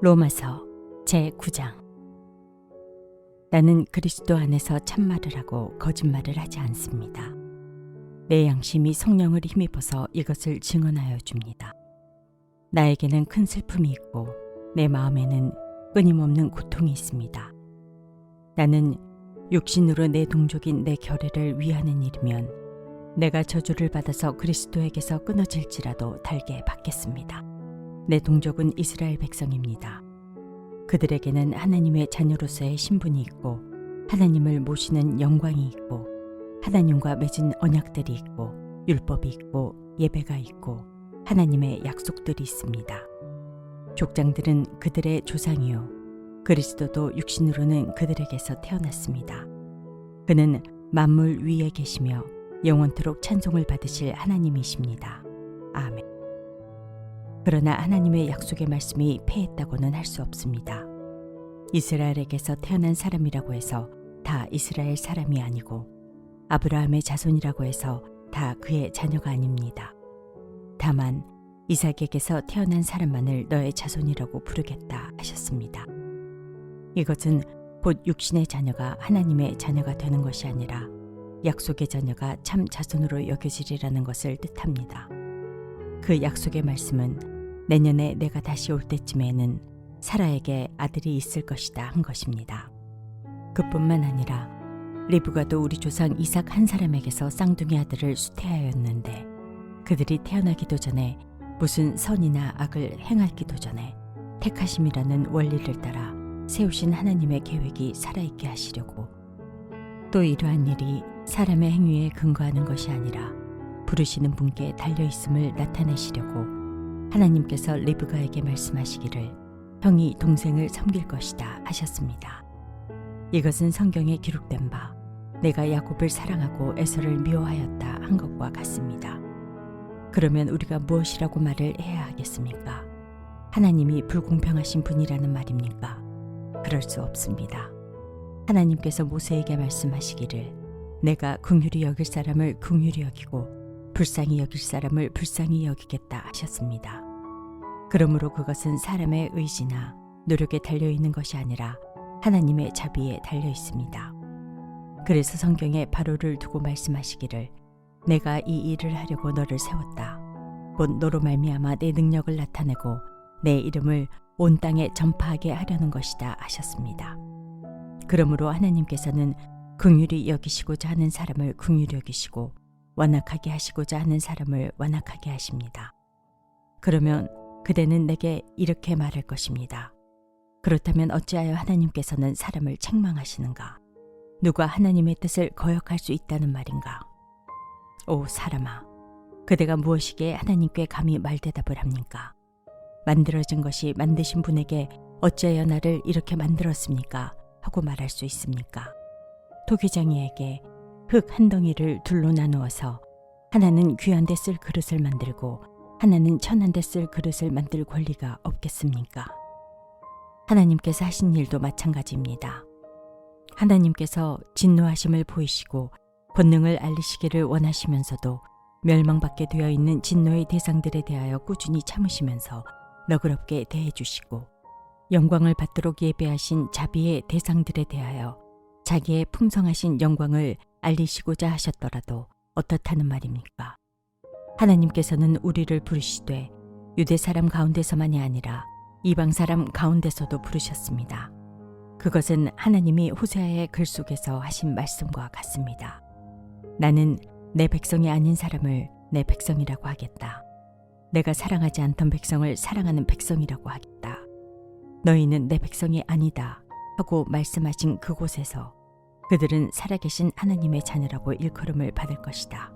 로마서 제9장. 나는 그리스도 안에서 참말을 하고 거짓말을 하지 않습니다. 내 양심이 성령을 힘입어서 이것을 증언하여 줍니다. 나에게는 큰 슬픔이 있고 내 마음에는 끊임없는 고통이 있습니다. 나는 육신으로 내 동족인 내 결애를 위하는 일이면 내가 저주를 받아서 그리스도에게서 끊어질지라도 달게 받겠습니다. 내 동족은 이스라엘 백성입니다. 그들에게는 하나님의 자녀로서의 신분이 있고 하나님을 모시는 영광이 있고 하나님과 맺은 언약들이 있고 율법이 있고 예배가 있고 하나님의 약속들이 있습니다. 족장들은 그들의 조상이요 그리스도도 육신으로는 그들에게서 태어났습니다. 그는 만물 위에 계시며 영원토록 찬송을 받으실 하나님이십니다. 아멘. 그러나 하나님의 약속의 말씀이 패했다고는 할 수 없습니다. 이스라엘에게서 태어난 사람이라고 해서 다 이스라엘 사람이 아니고 아브라함의 자손이라고 해서 다 그의 자녀가 아닙니다. 다만 이삭에게서 태어난 사람만을 너의 자손이라고 부르겠다 하셨습니다. 이것은 곧 육신의 자녀가 하나님의 자녀가 되는 것이 아니라 약속의 자녀가 참 자손으로 여겨지리라는 것을 뜻합니다. 그 약속의 말씀은 내년에 내가 다시 올 때쯤에는 사라에게 아들이 있을 것이다 한 것입니다. 그뿐만 아니라 리브가도 우리 조상 이삭 한 사람에게서 쌍둥이 아들을 수태하였는데 그들이 태어나기도 전에 무슨 선이나 악을 행하기도 전에 택하심이라는 원리를 따라 세우신 하나님의 계획이 살아있게 하시려고 또 이러한 일이 사람의 행위에 근거하는 것이 아니라 부르시는 분께 달려있음을 나타내시려고 하나님께서 리브가에게 말씀하시기를 형이 동생을 섬길 것이다 하셨습니다. 이것은 성경에 기록된 바 내가 야곱을 사랑하고 에서를 미워하였다 한 것과 같습니다. 그러면 우리가 무엇이라고 말을 해야 하겠습니까? 하나님이 불공평하신 분이라는 말입니까? 그럴 수 없습니다. 하나님께서 모세에게 말씀하시기를 내가 긍휼히 여길 사람을 긍휼히 여기고 불쌍히 여길 사람을 불쌍히 여기겠다 하셨습니다. 그러므로 그것은 사람의 의지나 노력에 달려있는 것이 아니라 하나님의 자비에 달려있습니다. 그래서 성경에 바로를 두고 말씀하시기를 내가 이 일을 하려고 너를 세웠다. 곧 너로 말미암아 내 능력을 나타내고 내 이름을 온 땅에 전파하게 하려는 것이다 하셨습니다. 그러므로 하나님께서는 긍휼히 여기시고자 하는 사람을 긍휼히 여기시고 완악하게 하시고자 하는 사람을 완악하게 하십니다. 그러면 그대는 내게 이렇게 말할 것입니다. 그렇다면 어찌하여 하나님께서는 사람을 책망하시는가? 누가 하나님의 뜻을 거역할 수 있다는 말인가? 오 사람아, 그대가 무엇이기에 하나님께 감히 말대답을 합니까? 만들어진 것이 만드신 분에게 어찌하여 나를 이렇게 만들었습니까? 하고 말할 수 있습니까? 토기장이에게 흙 한 덩이를 둘로 나누어서 하나는 귀한 데 쓸 그릇을 만들고 하나는 천한 데 쓸 그릇을 만들 권리가 없겠습니까? 하나님께서 하신 일도 마찬가지입니다. 하나님께서 진노하심을 보이시고 권능을 알리시기를 원하시면서도 멸망받게 되어 있는 진노의 대상들에 대하여 꾸준히 참으시면서 너그럽게 대해주시고 영광을 받도록 예배하신 자비의 대상들에 대하여 자기의 풍성하신 영광을 알리시고자 하셨더라도 어떻다는 말입니까? 하나님께서는 우리를 부르시되 유대 사람 가운데서만이 아니라 이방 사람 가운데서도 부르셨습니다. 그것은 하나님이 호세아의 글 속에서 하신 말씀과 같습니다. 나는 내 백성이 아닌 사람을 내 백성이라고 하겠다. 내가 사랑하지 않던 백성을 사랑하는 백성이라고 하겠다. 너희는 내 백성이 아니다 하고 말씀하신 그곳에서 그들은 살아계신 하나님의 자녀라고 일컬음을 받을 것이다.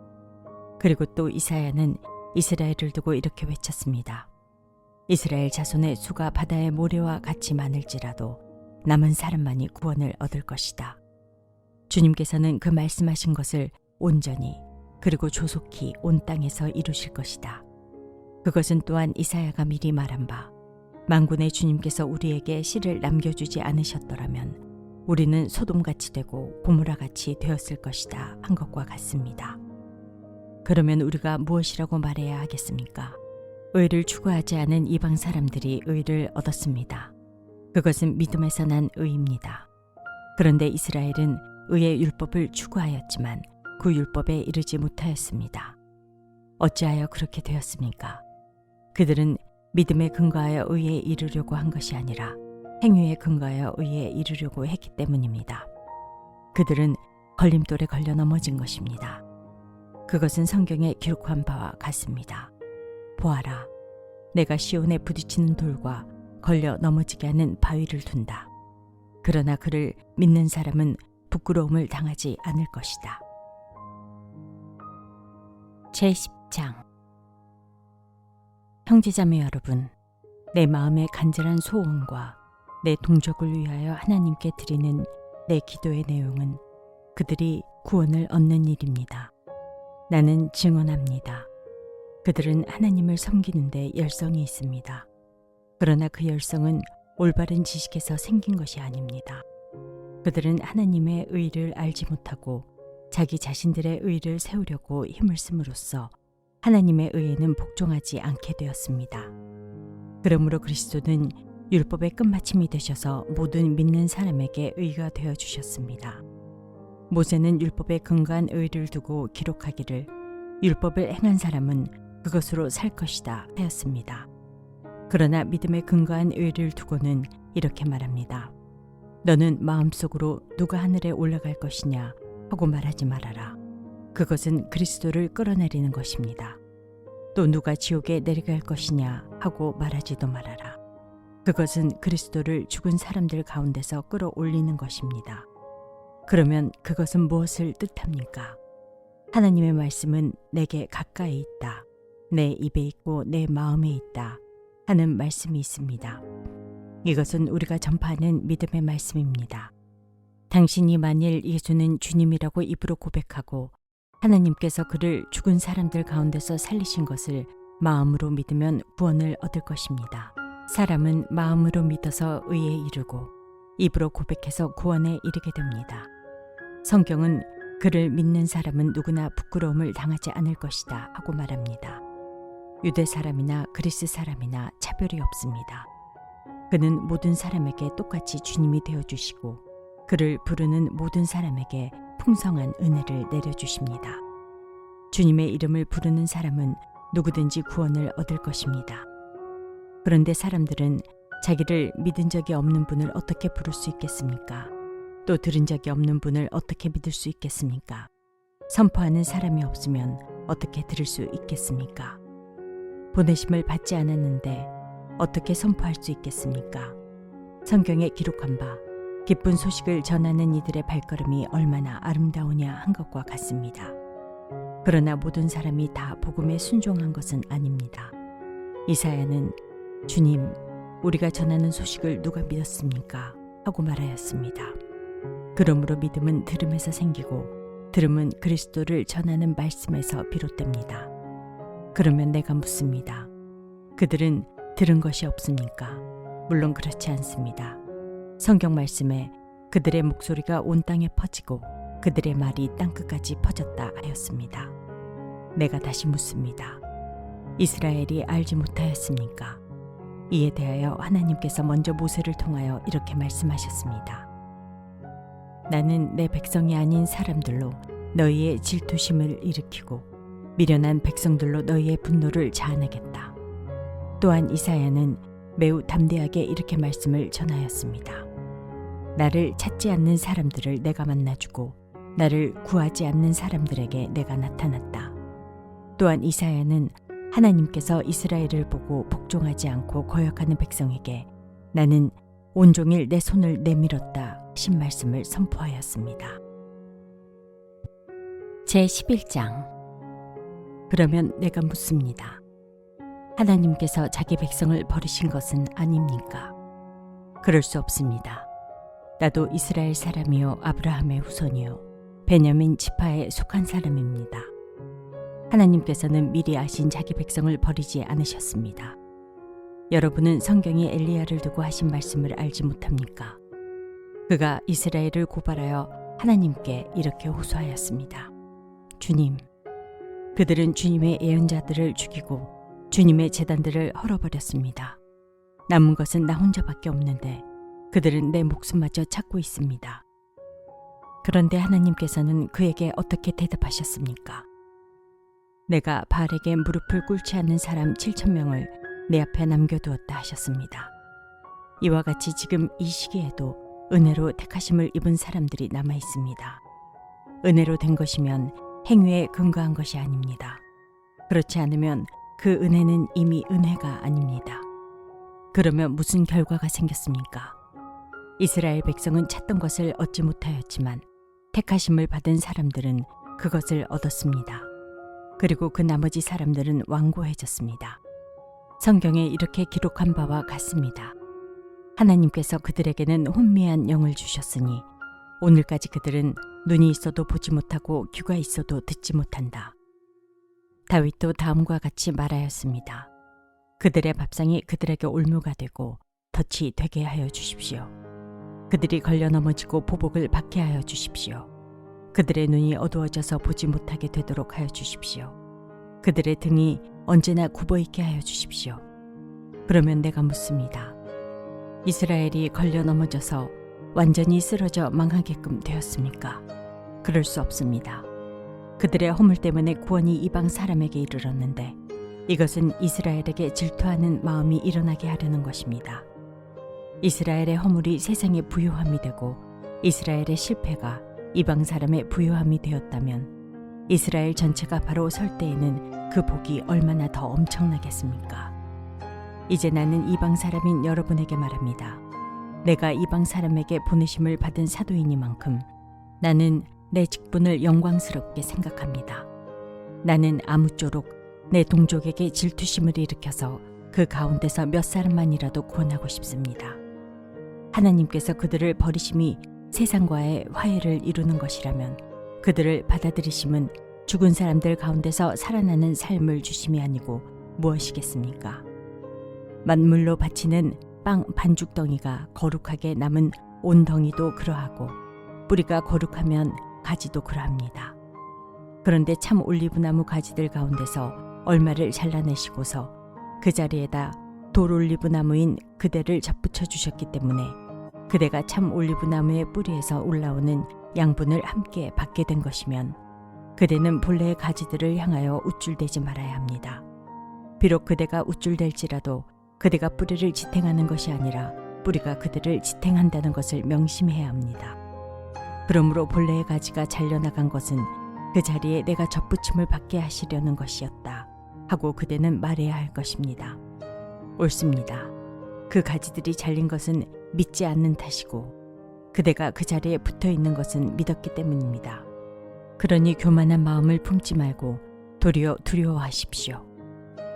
그리고 또 이사야는 이스라엘을 두고 이렇게 외쳤습니다. 이스라엘 자손의 수가 바다의 모래와 같이 많을지라도 남은 사람만이 구원을 얻을 것이다. 주님께서는 그 말씀하신 것을 온전히 그리고 조속히 온 땅에서 이루실 것이다. 그것은 또한 이사야가 미리 말한 바 만군의 주님께서 우리에게 씨를 남겨주지 않으셨더라면 우리는 소돔같이 되고 고모라같이 되었을 것이다 한 것과 같습니다. 그러면 우리가 무엇이라고 말해야 하겠습니까? 의를 추구하지 않은 이방 사람들이 의를 얻었습니다. 그것은 믿음에서 난 의입니다. 그런데 이스라엘은 의의 율법을 추구하였지만 그 율법에 이르지 못하였습니다. 어찌하여 그렇게 되었습니까? 그들은 믿음에 근거하여 의에 이르려고 한 것이 아니라 행위에 근거하여 의에 이르려고 했기 때문입니다. 그들은 걸림돌에 걸려 넘어진 것입니다. 그것은 성경에 기록한 바와 같습니다. 보아라, 내가 시온에 부딪히는 돌과 걸려 넘어지게 하는 바위를 둔다. 그러나 그를 믿는 사람은 부끄러움을 당하지 않을 것이다. 제10장. 형제자매 여러분, 내 마음의 간절한 소원과 내 동족을 위하여 하나님께 드리는 내 기도의 내용은 그들이 구원을 얻는 일입니다. 나는 증언합니다. 그들은 하나님을 섬기는 데 열성이 있습니다. 그러나 그 열성은 올바른 지식에서 생긴 것이 아닙니다. 그들은 하나님의 의를 알지 못하고 자기 자신들의 의를 세우려고 힘을 씀으로써 하나님의 의에는 복종하지 않게 되었습니다. 그러므로 그리스도는 율법의 끝마침이 되셔서 모든 믿는 사람에게 의가 되어 주셨습니다. 모세는 율법에 근거한 의를 두고 기록하기를 율법을 행한 사람은 그것으로 살 것이다 하였습니다. 그러나 믿음에 근거한 의를 두고는 이렇게 말합니다. 너는 마음속으로 누가 하늘에 올라갈 것이냐 하고 말하지 말아라. 그것은 그리스도를 끌어내리는 것입니다. 또 누가 지옥에 내려갈 것이냐 하고 말하지도 말아라. 그것은 그리스도를 죽은 사람들 가운데서 끌어올리는 것입니다. 그러면 그것은 무엇을 뜻합니까? 하나님의 말씀은 내게 가까이 있다. 내 입에 있고 내 마음에 있다. 하는 말씀이 있습니다. 이것은 우리가 전파하는 믿음의 말씀입니다. 당신이 만일 예수는 주님이라고 입으로 고백하고 하나님께서 그를 죽은 사람들 가운데서 살리신 것을 마음으로 믿으면 구원을 얻을 것입니다. 사람은 마음으로 믿어서 의에 이르고 입으로 고백해서 구원에 이르게 됩니다. 성경은 그를 믿는 사람은 누구나 부끄러움을 당하지 않을 것이다 하고 말합니다. 유대 사람이나 그리스 사람이나 차별이 없습니다. 그는 모든 사람에게 똑같이 주님이 되어주시고 그를 부르는 모든 사람에게 풍성한 은혜를 내려주십니다. 주님의 이름을 부르는 사람은 누구든지 구원을 얻을 것입니다. 그런데 사람들은 자기를 믿은 적이 없는 분을 어떻게 부를 수 있겠습니까? 또 들은 적이 없는 분을 어떻게 믿을 수 있겠습니까? 선포하는 사람이 없으면 어떻게 들을 수 있겠습니까? 보내심을 받지 않았는데 어떻게 선포할 수 있겠습니까? 성경에 기록한 바 기쁜 소식을 전하는 이들의 발걸음이 얼마나 아름다우냐 한 것과 같습니다. 그러나 모든 사람이 다 복음에 순종한 것은 아닙니다. 이사야는 주님, 우리가 전하는 소식을 누가 믿었습니까? 하고 말하였습니다. 그러므로 믿음은 들음에서 생기고 들음은 그리스도를 전하는 말씀에서 비롯됩니다. 그러면 내가 묻습니다. 그들은 들은 것이 없습니까? 물론 그렇지 않습니다. 성경 말씀에 그들의 목소리가 온 땅에 퍼지고 그들의 말이 땅끝까지 퍼졌다 하였습니다. 내가 다시 묻습니다. 이스라엘이 알지 못하였습니까? 이에 대하여 하나님께서 먼저 모세를 통하여 이렇게 말씀하셨습니다. 나는 내 백성이 아닌 사람들로 너희의 질투심을 일으키고 미련한 백성들로 너희의 분노를 자아내겠다. 또한 이사야는 매우 담대하게 이렇게 말씀을 전하였습니다. 나를 찾지 않는 사람들을 내가 만나주고 나를 구하지 않는 사람들에게 내가 나타났다. 또한 이사야는 하나님께서 이스라엘을 보고 복종하지 않고 거역하는 백성에게 나는 온종일 내 손을 내밀었다 하신 말씀을 선포하였습니다. 제11장. 그러면 내가 묻습니다. 하나님께서 자기 백성을 버리신 것은 아닙니까? 그럴 수 없습니다. 나도 이스라엘 사람이요 아브라함의 후손이요 베냐민 지파에 속한 사람입니다. 하나님께서는 미리 아신 자기 백성을 버리지 않으셨습니다. 여러분은 성경이 엘리야를 두고 하신 말씀을 알지 못합니까? 그가 이스라엘을 고발하여 하나님께 이렇게 호소하였습니다. 주님, 그들은 주님의 예언자들을 죽이고 주님의 제단들을 헐어버렸습니다. 남은 것은 나 혼자밖에 없는데 그들은 내 목숨마저 찾고 있습니다. 그런데 하나님께서는 그에게 어떻게 대답하셨습니까? 내가 바알에게 무릎을 꿇지 않는 사람 7,000명을 내 앞에 남겨두었다 하셨습니다. 이와 같이 지금 이 시기에도 은혜로 택하심을 입은 사람들이 남아 있습니다. 은혜로 된 것이면 행위에 근거한 것이 아닙니다. 그렇지 않으면 그 은혜는 이미 은혜가 아닙니다. 그러면 무슨 결과가 생겼습니까? 이스라엘 백성은 찾던 것을 얻지 못하였지만 택하심을 받은 사람들은 그것을 얻었습니다. 그리고 그 나머지 사람들은 완고해졌습니다. 성경에 이렇게 기록한 바와 같습니다. 하나님께서 그들에게는 혼미한 영을 주셨으니 오늘까지 그들은 눈이 있어도 보지 못하고 귀가 있어도 듣지 못한다. 다윗도 다음과 같이 말하였습니다. 그들의 밥상이 그들에게 올무가 되고 덫이 되게 하여 주십시오. 그들이 걸려 넘어지고 보복을 받게 하여 주십시오. 그들의 눈이 어두워져서 보지 못하게 되도록 하여 주십시오. 그들의 등이 언제나 굽어있게 하여 주십시오. 그러면 내가 묻습니다. 이스라엘이 걸려 넘어져서 완전히 쓰러져 망하게끔 되었습니까? 그럴 수 없습니다. 그들의 허물 때문에 구원이 이방 사람에게 이르렀는데 이것은 이스라엘에게 질투하는 마음이 일어나게 하려는 것입니다. 이스라엘의 허물이 세상의 부요함이 되고 이스라엘의 실패가 이방 사람의 부요함이 되었다면 이스라엘 전체가 바로 설 때에는 그 복이 얼마나 더 엄청나겠습니까? 이제 나는 이방 사람인 여러분에게 말합니다. 내가 이방 사람에게 보내심을 받은 사도이니만큼 나는 내 직분을 영광스럽게 생각합니다. 나는 아무쪼록 내 동족에게 질투심을 일으켜서 그 가운데서 몇 사람만이라도 구원하고 싶습니다. 하나님께서 그들을 버리심이 세상과의 화해를 이루는 것이라면 그들을 받아들이심은 죽은 사람들 가운데서 살아나는 삶을 주심이 아니고 무엇이겠습니까? 만물로 바치는 빵 반죽덩이가 거룩하게 남은 온 덩이도 그러하고 뿌리가 거룩하면 가지도 그러합니다. 그런데 참 올리브나무 가지들 가운데서 얼마를 잘라내시고서 그 자리에다 돌 올리브나무인 그대를 접붙여 주셨기 때문에 그대가 참 올리브나무의 뿌리에서 올라오는 양분을 함께 받게 된 것이면 그대는 본래의 가지들을 향하여 우쭐대지 말아야 합니다. 비록 그대가 우쭐댈지라도 그대가 뿌리를 지탱하는 것이 아니라 뿌리가 그대를 지탱한다는 것을 명심해야 합니다. 그러므로 본래의 가지가 잘려나간 것은 그 자리에 내가 접붙임을 받게 하시려는 것이었다 하고 그대는 말해야 할 것입니다. 옳습니다. 그 가지들이 잘린 것은 믿지 않는 탓이고 그대가 그 자리에 붙어 있는 것은 믿었기 때문입니다. 그러니 교만한 마음을 품지 말고 도리어 두려워하십시오.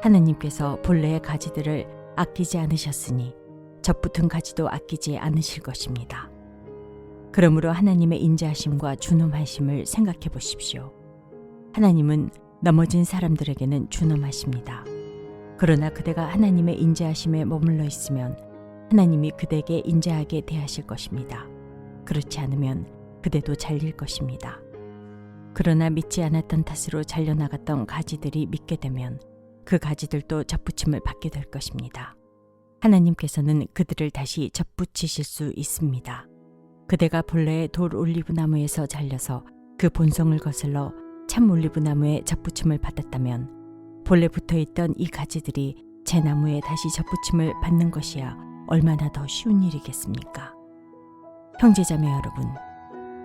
하나님께서 본래의 가지들을 아끼지 않으셨으니 접붙은 가지도 아끼지 않으실 것입니다. 그러므로 하나님의 인자하심과 준엄하심을 생각해 보십시오. 하나님은 넘어진 사람들에게는 준엄하십니다. 그러나 그대가 하나님의 인자하심에 머물러 있으면 하나님이 그대에게 인자하게 대하실 것입니다. 그렇지 않으면 그대도 잘릴 것입니다. 그러나 믿지 않았던 탓으로 잘려나갔던 가지들이 믿게 되면 그 가지들도 접붙임을 받게 될 것입니다. 하나님께서는 그들을 다시 접붙이실 수 있습니다. 그대가 본래의 돌 올리브나무에서 잘려서 그 본성을 거슬러 참 올리브나무에 접붙임을 받았다면 본래 붙어있던 이 가지들이 제 나무에 다시 접붙임을 받는 것이야 얼마나 더 쉬운 일이겠습니까? 형제자매 여러분,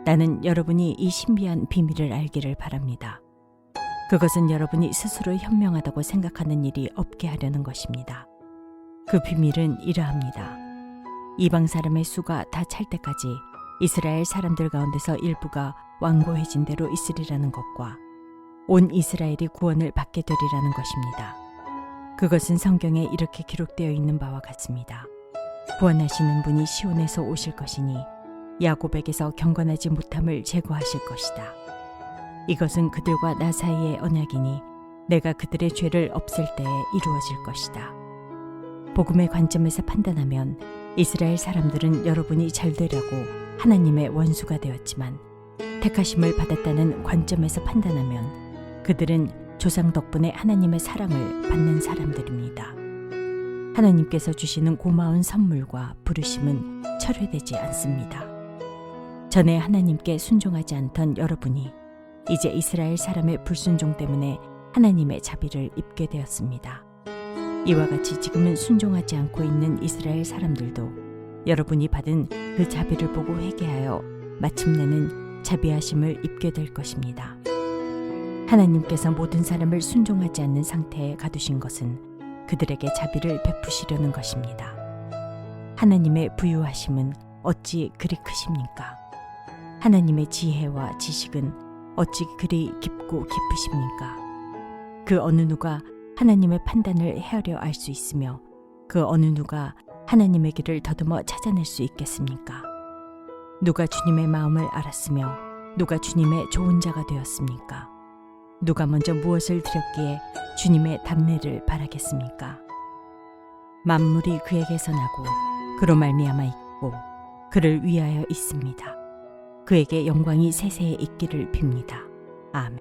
나는 여러분이 이 신비한 비밀을 알기를 바랍니다. 그것은 여러분이 스스로 현명하다고 생각하는 일이 없게 하려는 것입니다. 그 비밀은 이러합니다. 이방 사람의 수가 다 찰 때까지 이스라엘 사람들 가운데서 일부가 완고해진 대로 있으리라는 것과 온 이스라엘이 구원을 받게 되리라는 것입니다. 그것은 성경에 이렇게 기록되어 있는 바와 같습니다. 구원하시는 분이 시온에서 오실 것이니 야곱에게서 경건하지 못함을 제거하실 것이다. 이것은 그들과 나 사이의 언약이니 내가 그들의 죄를 없앨 때에 이루어질 것이다. 복음의 관점에서 판단하면 이스라엘 사람들은 여러분이 잘되려고 하나님의 원수가 되었지만 택하심을 받았다는 관점에서 판단하면 그들은 조상 덕분에 하나님의 사랑을 받는 사람들입니다. 하나님께서 주시는 고마운 선물과 부르심은 철회되지 않습니다. 전에 하나님께 순종하지 않던 여러분이 이제 이스라엘 사람의 불순종 때문에 하나님의 자비를 입게 되었습니다. 이와 같이 지금은 순종하지 않고 있는 이스라엘 사람들도 여러분이 받은 그 자비를 보고 회개하여 마침내는 자비하심을 입게 될 것입니다. 하나님께서 모든 사람을 순종하지 않는 상태에 가두신 것은 그들에게 자비를 베푸시려는 것입니다. 하나님의 부유하심은 어찌 그리 크십니까? 하나님의 지혜와 지식은 어찌 그리 깊고 깊으십니까? 그 어느 누가 하나님의 판단을 헤아려 알 수 있으며 그 어느 누가 하나님의 길을 더듬어 찾아낼 수 있겠습니까? 누가 주님의 마음을 알았으며 누가 주님의 좋은 자가 되었습니까? 누가 먼저 무엇을 드렸기에 주님의 답례를 바라겠습니까? 만물이 그에게서 나고 그로 말미암아 있고 그를 위하여 있습니다. 그에게 영광이 세세에 있기를 빕니다. 아멘.